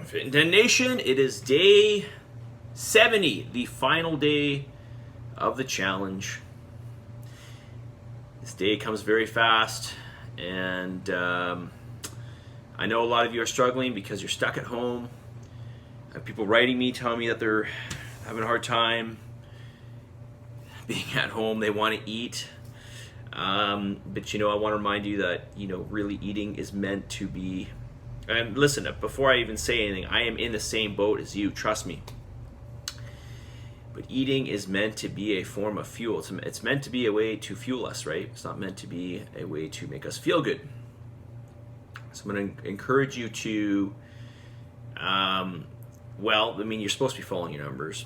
Fit Den Nation, it is day 70, the final day of the challenge. This day comes very fast, and I know a lot of you are struggling because you're stuck at home. I have people writing me, telling me that they're having a hard time being at home. They want to eat. But I want to remind you that, really eating is meant to be. And listen, before I even say anything, I am in the same boat as you, trust me. But eating is meant to be a form of fuel. It's meant to be a way to fuel us, right? It's not meant to be a way to make us feel good. So I'm going to encourage you to, you're supposed to be following your numbers.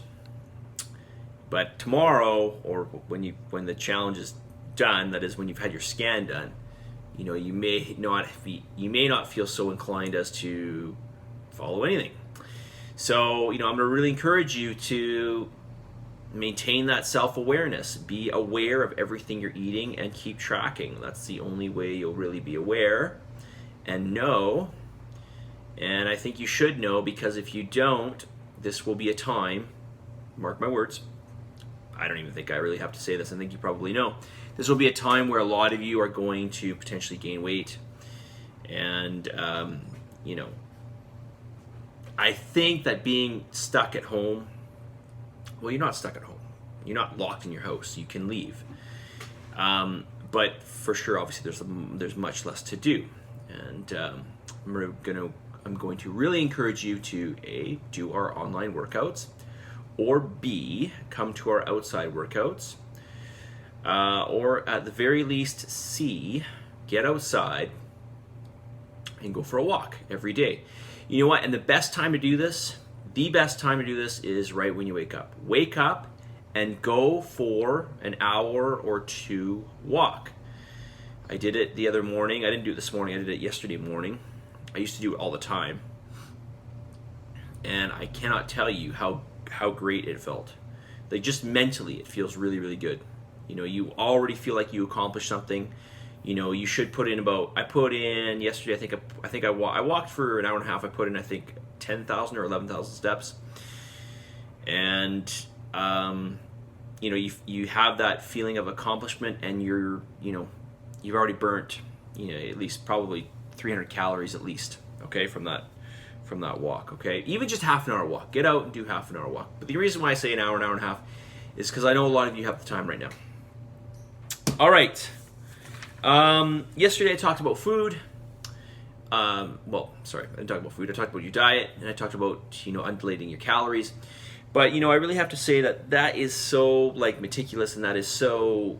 But tomorrow, or when the challenge is done, that is when you've had your scan done, you may not feel so inclined as to follow anything. So, I'm going to really encourage you to maintain that self-awareness. Be aware of everything you're eating and keep tracking. That's the only way you'll really be aware and know. And I think you should know, because if you don't, this will be a time, mark my words, I don't even think I really have to say this, I think you probably know. This will be a time where a lot of you are going to potentially gain weight. And, I think that being stuck at home, well, you're not stuck at home. You're not locked in your house. You can leave. But for sure, obviously, there's much less to do. And I'm going to really encourage you to, A, do our online workouts, or B, come to our outside workouts. Or at the very least, C, get outside and go for a walk every day. You know what? And the best time to do this is right when you wake up. Wake up and go for an hour or two walk. I did it the other morning. I didn't do it this morning. I did it yesterday morning. I used to do it all the time. And I cannot tell you how great it felt. Like, just mentally, it feels really, really good. You already feel like you accomplished something. You should put in I put in yesterday, I walked for an hour and a half. I put in, 10,000 or 11,000 steps. And, you have that feeling of accomplishment, and you've already burnt, at least probably 300 calories at least, okay, from that walk, okay? Even just half an hour walk. Get out and do half an hour walk. But the reason why I say an hour and a half is because I know a lot of you have the time right now. All right. Yesterday I talked about food. I didn't talk about food. I talked about your diet, and I talked about, undulating your calories. But, I really have to say that is so, meticulous, and that is so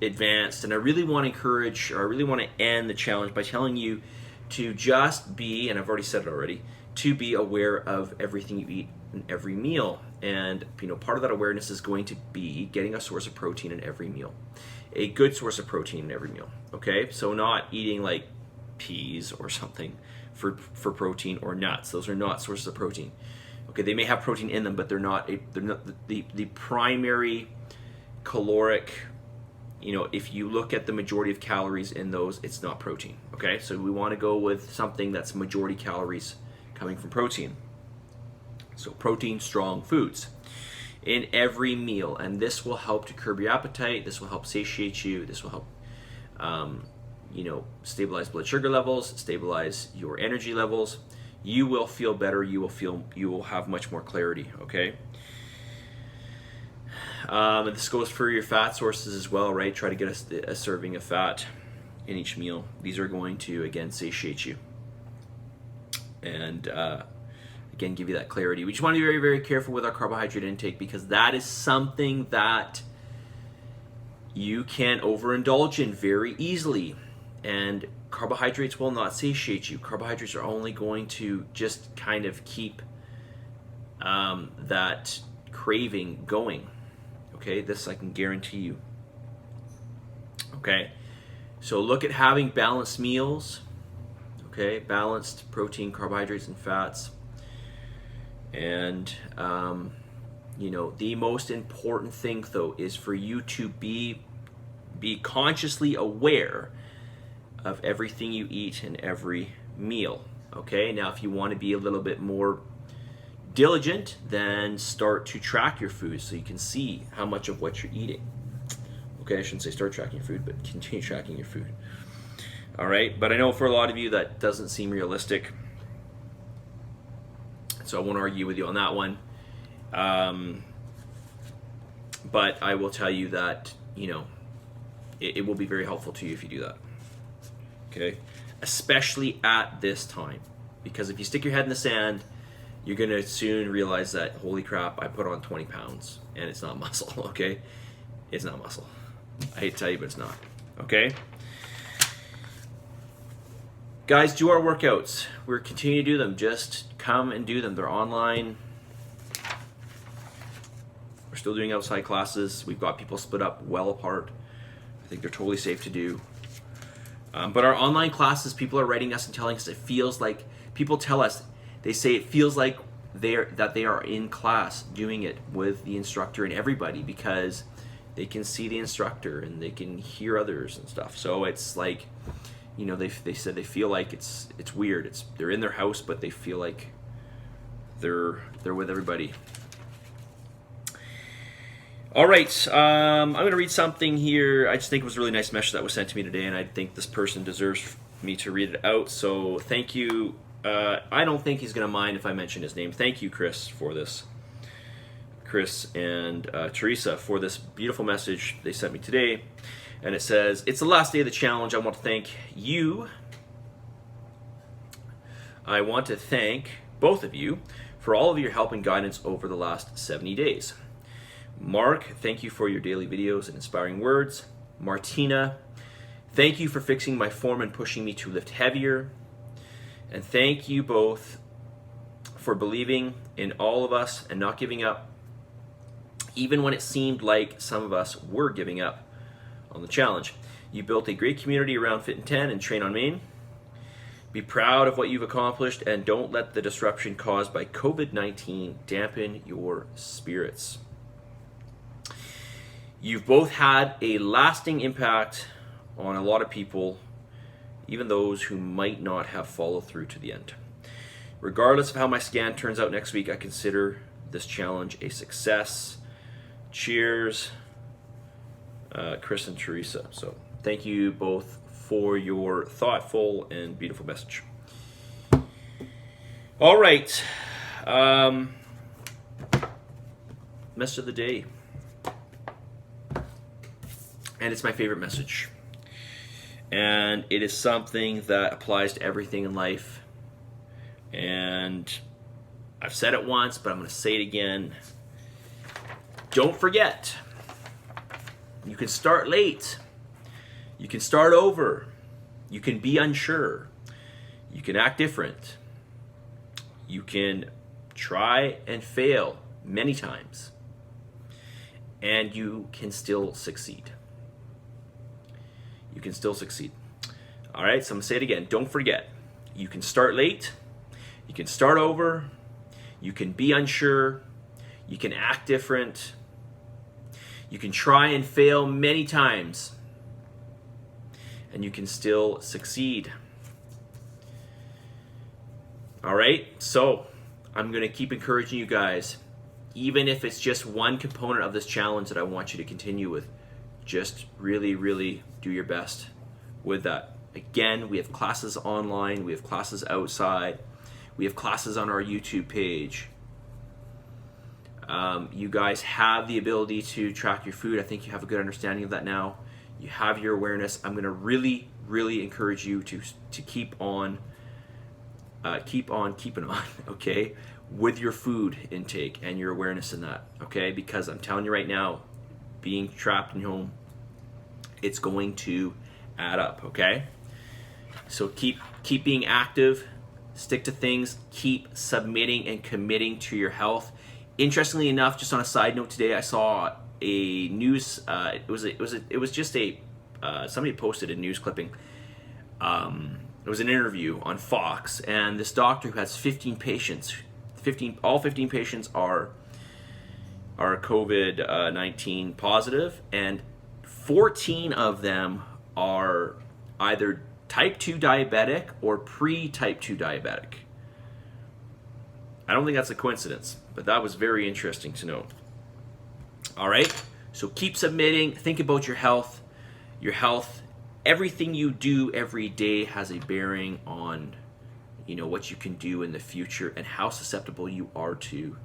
advanced. And I really want to end the challenge by telling you to just be, and I've already said it already, to be aware of everything you eat in every meal. And, part of that awareness is going to be getting a source of protein in every meal. A good source of protein in every meal, okay? So not eating like peas or something for protein, or nuts. Those are not sources of protein. Okay, they may have protein in them, but they're not the primary caloric. If you look at the majority of calories in those, it's not protein, okay? So we want to go with something that's majority calories coming from protein. So protein strong foods in every meal, and this will help to curb your appetite. This will help satiate you. This will help stabilize blood sugar levels, stabilize your energy levels. You will feel better. You will have much more clarity, okay? And this goes for your fat sources as well, right? Try to get a serving of fat in each meal. These are going to, again, satiate you. And again, give you that clarity. We just want to be very, very careful with our carbohydrate intake, because that is something that you can overindulge in very easily. And carbohydrates will not satiate you. Carbohydrates are only going to just kind of keep that craving going. Okay, this I can guarantee you. Okay, so look at having balanced meals. Okay, balanced protein, carbohydrates, and fats. And, the most important thing, though, is for you to be consciously aware of everything you eat in every meal. Okay, now if you want to be a little bit more diligent, then start to track your food so you can see how much of what you're eating. Okay, I shouldn't say start tracking your food, but continue tracking your food. All right, but I know for a lot of you that doesn't seem realistic, so I won't argue with you on that one. But I will tell you that, you know, it will be very helpful to you if you do that. Okay, especially at this time, because if you stick your head in the sand, you're gonna soon realize that, holy crap, I put on 20 pounds and it's not muscle. Okay, it's not muscle. I hate to tell you, but it's not. Okay, guys, do our workouts. We're continuing to do them. Just come and do them. They're online. We're still doing outside classes. We've got people split up well apart. I think they're totally safe to do. But our online classes, people are writing us and telling us it feels like, people tell us, they say it feels like they are in class doing it with the instructor and everybody, because they can see the instructor and they can hear others and stuff. So it's like, you know, they said they feel like it's weird. They're in their house, but they feel like they're with everybody. All right, I'm going to read something here. I just think it was a really nice message that was sent to me today, and I think this person deserves me to read it out. So thank you. I don't think he's going to mind if I mention his name. Thank you, Chris, for this. Chris and Teresa for this beautiful message they sent me today. And it says, it's the last day of the challenge. I want to thank you. I want to thank both of you for all of your help and guidance over the last 70 days. Mark, thank you for your daily videos and inspiring words. Martina, thank you for fixing my form and pushing me to lift heavier. And thank you both for believing in all of us and not giving up, even when it seemed like some of us were giving up on the challenge. You built a great community around Fit in 10 and Train on Main. Be proud of what you've accomplished and don't let the disruption caused by COVID-19 dampen your spirits. You've both had a lasting impact on a lot of people, even those who might not have followed through to the end. Regardless of how my scan turns out next week, I consider this challenge a success. Cheers, Chris and Teresa. So thank you both for your thoughtful and beautiful message. All right. Message of the day. And it's my favorite message. And it is something that applies to everything in life. And I've said it once, but I'm going to say it again. Don't forget, you can start late. You can start over. You can be unsure. You can act different. You can try and fail many times. And you can still succeed. You can still succeed. All right, so I'm going to say it again. Don't forget, you can start late. You can start over. You can be unsure. You can act different. You can try and fail many times. And you can still succeed. All right, so I'm going to keep encouraging you guys, even if it's just one component of this challenge that I want you to continue with. Just really, really do your best with that. Again, we have classes online. We have classes outside. We have classes on our YouTube page. You guys have the ability to track your food. I think you have a good understanding of that now. You have your awareness. I'm going to really, really encourage you to keep on keeping on, okay, with your food intake and your awareness in that, okay? Because I'm telling you right now, being trapped in your home, it's going to add up, okay? So keep being active, stick to things, keep submitting and committing to your health. Interestingly enough, just on a side note today, I saw a news. It was just a somebody posted a news clipping. It was an interview on Fox, and this doctor who has 15 patients. All 15 patients are COVID-19 positive, and 14 of them are either type 2 diabetic or pre-type 2 diabetic. I don't think that's a coincidence, but that was very interesting to know. All right, so keep submitting. Think about your health. Your health, everything you do every day has a bearing on, what you can do in the future and how susceptible you are to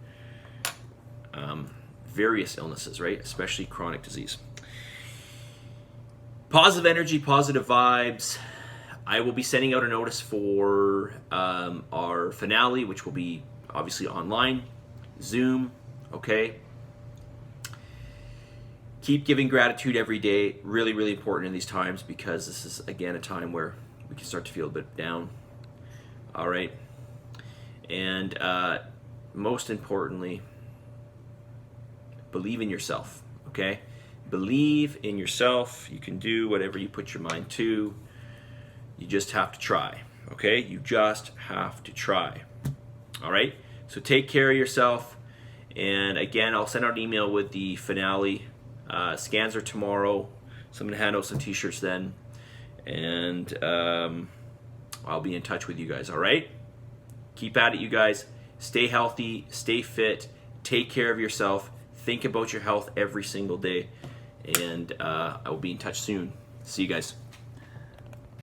various illnesses, right? Especially chronic disease. Positive energy, positive vibes. I will be sending out a notice for our finale, which will be obviously online, Zoom, okay? Keep giving gratitude every day. Really, really important in these times, because this is, again, a time where we can start to feel a bit down. All right? And most importantly, believe in yourself, okay? Believe in yourself. You can do whatever you put your mind to. You just have to try, okay? You just have to try. All right? So take care of yourself. And again, I'll send out an email with the finale. Scans are tomorrow, so I'm going to hand out some t-shirts then. And I'll be in touch with you guys, all right? Keep at it, you guys. Stay healthy, stay fit, take care of yourself. Think about your health every single day. And I will be in touch soon. See you guys.